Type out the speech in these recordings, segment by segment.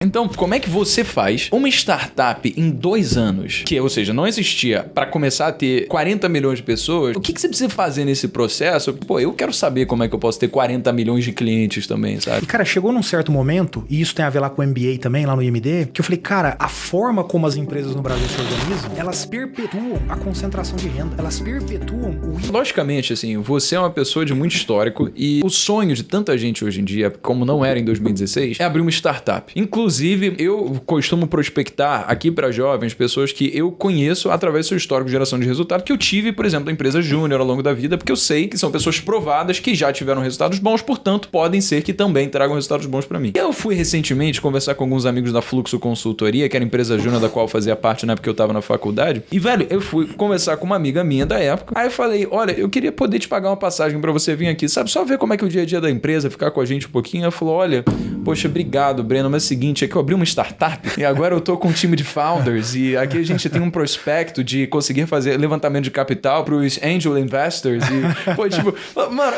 Então, como é que você faz uma startup em 2 anos, que, ou seja, não existia, para começar a ter 40 milhões de pessoas? O que você precisa fazer nesse processo? Pô, eu quero saber como é que eu posso ter 40 milhões de clientes também, sabe? E, cara, chegou num certo momento, e isso tem a ver lá com o MBA também, lá no IMD, que eu falei, cara, a forma como as empresas no Brasil se organizam, elas perpetuam a concentração de renda, elas perpetuam o... Logicamente, assim, você é uma pessoa de muito histórico e o sonho de tanta gente hoje em dia, como não era em 2016, é abrir uma startup. Inclusive, eu costumo prospectar aqui para jovens pessoas que eu conheço através do seu histórico de geração de resultado, que eu tive, por exemplo, da empresa Júnior ao longo da vida, porque eu sei que são pessoas provadas que já tiveram resultados bons, portanto, podem ser que também tragam resultados bons para mim. Eu fui recentemente conversar com alguns amigos da Fluxo Consultoria, que era a empresa Júnior da qual eu fazia parte na época que eu tava na faculdade, e, velho, eu fui conversar com uma amiga minha da época, aí eu falei, olha, eu queria poder te pagar uma passagem para você vir aqui, sabe, só ver como é que é o dia a dia da empresa, ficar com a gente um pouquinho. Ela falou, olha, poxa, obrigado, Breno, mas é o seguinte, é que eu abri uma startup e agora eu tô com um time de founders e aqui a gente tem um prospecto de conseguir fazer levantamento de capital pros angel investors e, pô, tipo, mano,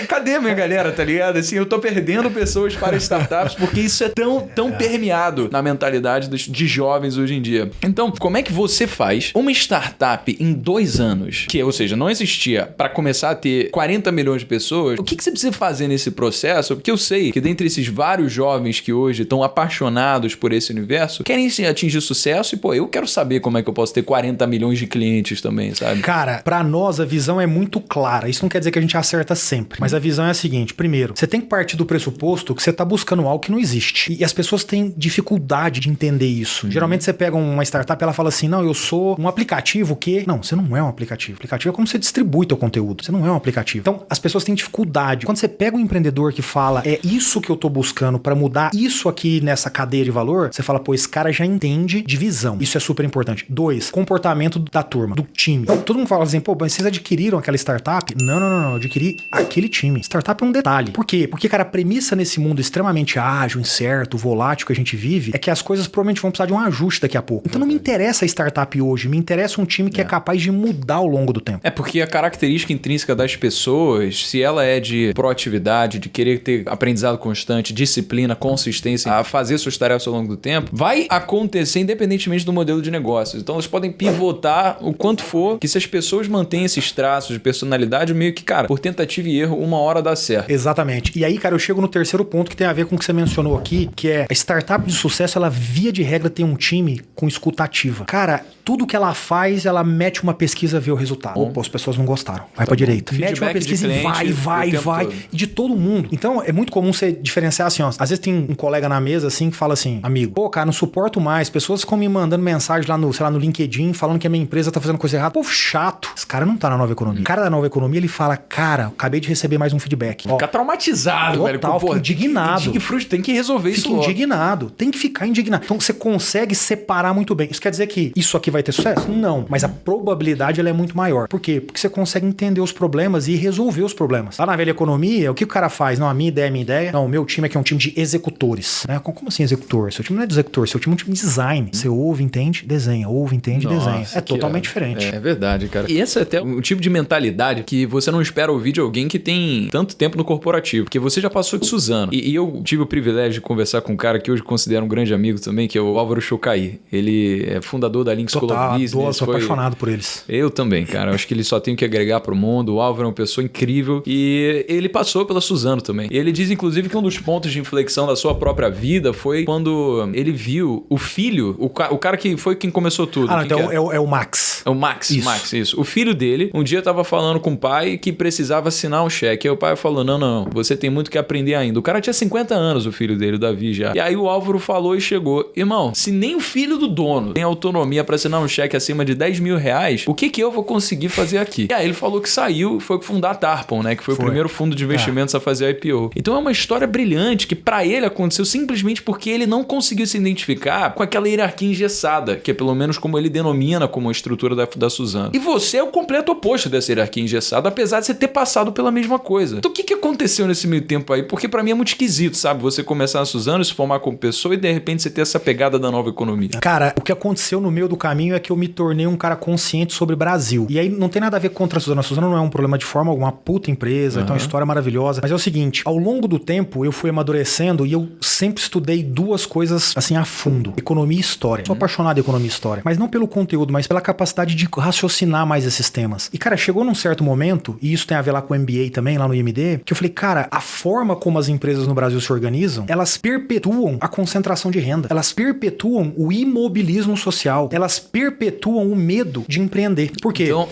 cadê minha galera, tá ligado? Assim, eu tô perdendo pessoas para startups porque isso é tão permeado na mentalidade de jovens hoje em dia. Então, como é que você faz uma startup em 2 anos, que, ou seja, não existia, para começar a ter 40 milhões de pessoas? O que você precisa fazer nesse processo? Porque eu sei que dentre esses vários jovens que hoje estão apaixonados por esse universo, querem atingir sucesso e, pô, eu quero saber como é que eu posso ter 40 milhões de clientes também, sabe? Cara, pra nós a visão é muito clara. Isso não quer dizer que a gente acerta sempre, mas a visão é a seguinte. Primeiro, você tem que partir do pressuposto que você tá buscando algo que não existe. E as pessoas têm dificuldade de entender isso. Geralmente você pega uma startup e ela fala assim, não, eu sou um aplicativo que... Não, você não é um aplicativo. Aplicativo é como você distribui teu conteúdo. Você não é um aplicativo. Então, as pessoas têm dificuldade. Quando você pega um empreendedor que fala, é isso que eu tô buscando pra mudar isso aqui nessa cadeia de valor, você fala, pô, esse cara já entende de visão. Isso é super importante. 2, comportamento da turma, do time. Então, todo mundo fala assim, pô, mas vocês adquiriram aquela startup? Não, eu adquiri aquele time. Startup é um detalhe. Por quê? Porque, cara, a premissa nesse mundo extremamente ágil, incerto, volátil que a gente vive, é que as coisas provavelmente vão precisar de um ajuste daqui a pouco. Então não me interessa a startup hoje, me interessa um time que é capaz de mudar ao longo do tempo. É porque a característica intrínseca das pessoas, se ela é de proatividade, de querer ter aprendizado constante, disciplina, consistência, a fazer suas tarefas ao longo do tempo, vai acontecer independentemente do modelo de negócios. Então elas podem pivotar o quanto for, que se as pessoas mantêm esses traços de personalidade, meio que, cara, por tentativa e erro, uma hora dá certo. Exatamente. E aí, cara, eu chego no terceiro ponto que tem a ver com o que você mencionou aqui, que é a startup de sucesso, ela via de regra tem um time com escuta ativa. Cara, tudo que ela faz, ela mete uma pesquisa e vê o resultado. Opa, as pessoas não gostaram. Vai pra direita. Mete uma pesquisa e vai. E de todo mundo. Então, é muito comum você diferenciar assim, ó. Às vezes tem um colega na mesa, assim, que fala assim, amigo, pô, cara, não suporto mais. Pessoas ficam me mandando mensagem lá no, sei lá, no LinkedIn, falando que a minha empresa tá fazendo coisa errada. Pô, chato. Esse cara não tá na nova economia. O cara da nova economia, ele fala, cara, acabei de receber mais um feedback. Fica traumatizado, total, velho. Pô, fica indignado. Tem que resolver isso logo. Fica indignado. Tem que ficar indignado. Então, você consegue separar muito bem. Isso quer dizer que isso aqui vai ter sucesso? Não. Mas a probabilidade, ela é muito maior. Por quê? Porque você consegue entender os problemas e resolver os problemas. Lá na velha economia, o que o cara faz? Não, a minha ideia é a minha ideia. Não, o meu time aqui é um time de executores. Né? Como assim executor? Seu time não é de executor, seu time é um time de design. Você ouve, entende, desenha. Ouve, entende, desenha. É totalmente diferente. É verdade, cara. E esse é até um tipo de mentalidade que você não espera ouvir de alguém que tem tanto tempo no corporativo. Porque você já passou de Suzano. E eu tive o privilégio de conversar com um cara que hoje considero um grande amigo também, que é o Álvaro Chocaí. Ele é fundador da Link School of Business. Sou apaixonado por eles. Eu também, cara. Eu acho que ele só tem o que agregar pro mundo. O Álvaro é uma pessoa incrível. E ele passou pela Suzano também. E ele diz, inclusive, que um dos pontos de inflexão da sua própria vida foi quando ele viu o filho, o cara que foi quem começou tudo. Então é o Max. É o Max, isso. O filho dele, um dia tava falando com o pai que precisava assinar um cheque. Aí o pai falou, não, você tem muito que aprender ainda. O cara tinha 50 anos, o filho dele, o Davi já. E aí o Álvaro falou e chegou, irmão, se nem o filho do dono tem autonomia pra assinar um cheque acima de 10 mil reais, o que eu vou conseguir fazer aqui? E aí ele falou que saiu e foi fundar a Tarpon, né? Que foi o primeiro fundo de investimentos a fazer a IPO. Então é uma história brilhante que pra ele aconteceu simplesmente porque ele não conseguiu se identificar com aquela hierarquia engessada, que é pelo menos como ele denomina como a estrutura da Suzano. E você é o completo oposto dessa hierarquia engessada, apesar de você ter passado pela mesma coisa. Então o que aconteceu nesse meio tempo aí? Porque pra mim é muito esquisito, sabe? Você começar na Suzano, se formar como pessoa e de repente você ter essa pegada da nova economia. Cara, o que aconteceu no meio do caminho é que eu me tornei um cara consciente sobre Brasil. E aí não tem nada a ver contra a Suzano. A Suzano não é um problema de forma alguma, puta empresa, então é uma história maravilhosa. Mas é o seguinte, ao longo do tempo eu fui amadurecendo e eu sempre estudei duas coisas, assim, a fundo. Economia e história. Sou apaixonado em economia e história. Mas não pelo conteúdo, mas pela capacidade de raciocinar mais esses temas. E, cara, chegou num certo momento, e isso tem a ver lá com o MBA também, lá no IMD, que eu falei, cara, a forma como as empresas no Brasil se organizam, elas perpetuam a concentração de renda. Elas perpetuam o imobilismo social. Elas perpetuam o medo de empreender. Por quê? Então,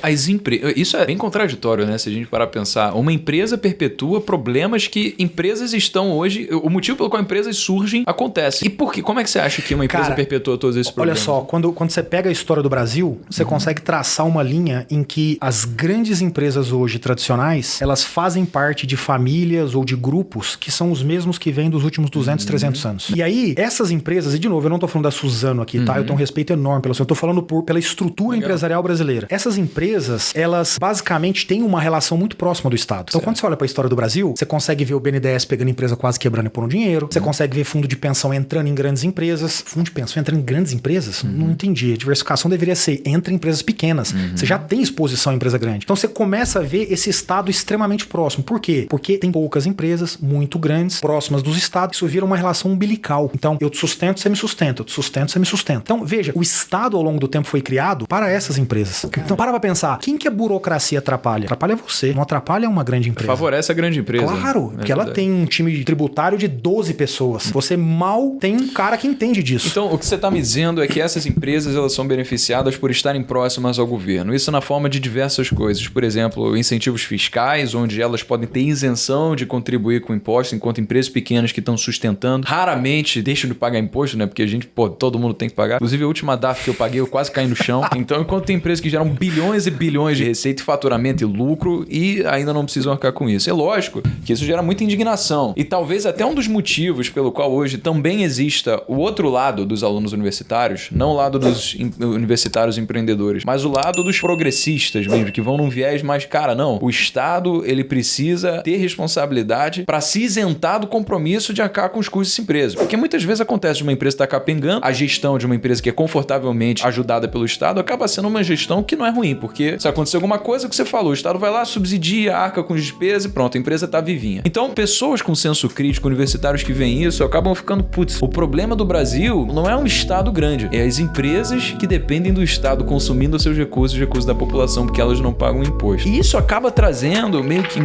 isso é bem contraditório, né? Se a gente parar pra pensar. Uma empresa perpetua problemas que empresas estão hoje... O motivo pelo qual empresas surgem acontece. E por quê? Como é que você acha que uma empresa perpetua todos esses problemas? Olha só, quando você pega a história do Brasil, você consegue traçar uma linha em que as grandes empresas hoje tradicionais, elas fazem parte de famílias ou de grupos que são os mesmos que vêm dos últimos 200, 300 anos. E aí, essas empresas, e de novo, eu não tô falando da Suzano aqui, tá? Eu tenho um respeito enorme pela Suzano, eu tô falando pela estrutura empresarial brasileira. Essas empresas, elas basicamente têm uma relação muito próxima do Estado. Então, quando você olha pra história do Brasil, você consegue ver o BNDES pegando empresa quase quebrando e pondo dinheiro, você consegue ver fundo de pensão entrando em grandes empresas. Fundo de pensão entrando em grandes empresas? Não entendi. A diversificação deveria ser entre empresas pequenas. Você já tem exposição à empresa grande. Então, você começa a ver esse Estado extremamente próximo. Por quê? Porque tem poucas empresas muito grandes, próximas dos Estados. Isso vira uma relação umbilical. Então, eu te sustento, você me sustenta. Eu te sustento, você me sustenta. Então, veja, o Estado ao longo do tempo foi criado para essas empresas. Então, para pra pensar. Quem que a burocracia atrapalha? Atrapalha você. Não atrapalha uma grande empresa. Favorece a grande empresa. Claro, porque ela tem um time tributário de 12 pessoas. Você mal tem um cara que entende disso. Então, o que você está me dizendo é que essas empresas elas são beneficiadas por estarem próximas ao governo. Isso na forma de diversas coisas. Por exemplo, incentivos fiscais, onde elas podem ter isenção de contribuir com impostos, enquanto empresas pequenas que estão sustentando raramente deixam de pagar imposto, né? Porque a gente, todo mundo tem que pagar. Inclusive, a última DAF que eu paguei, eu quase caí no chão. Então, enquanto tem empresas que geram bilhões e bilhões de receita, faturamento e lucro e ainda não precisam arcar com isso. É lógico que isso gera muita indignação. E talvez até um dos motivos pelo qual hoje também exista o outro lado dos alunos universitários, não o lado dos universitários empreendedores, mas o lado dos progressistas mesmo, que vão num viés mais, cara, não, o Estado, ele precisa ter responsabilidade para se isentar do compromisso de arcar com os custos dessa empresa. Porque muitas vezes acontece de uma empresa estar capengando, a gestão de uma empresa que é confortavelmente ajudada pelo Estado acaba sendo uma gestão que não é ruim, porque se acontecer alguma coisa que você falou, o Estado vai lá, subsidia, arca com despesas e pronto, a empresa tá vivinha. Então, pessoas com senso crítico, universitários que veem isso, acabam ficando, putz, o problema do Brasil não é um Estado grande, é as empresas que dependem do Estado consumindo os seus recursos, os recursos da população, porque elas não pagam imposto. E isso acaba trazendo meio que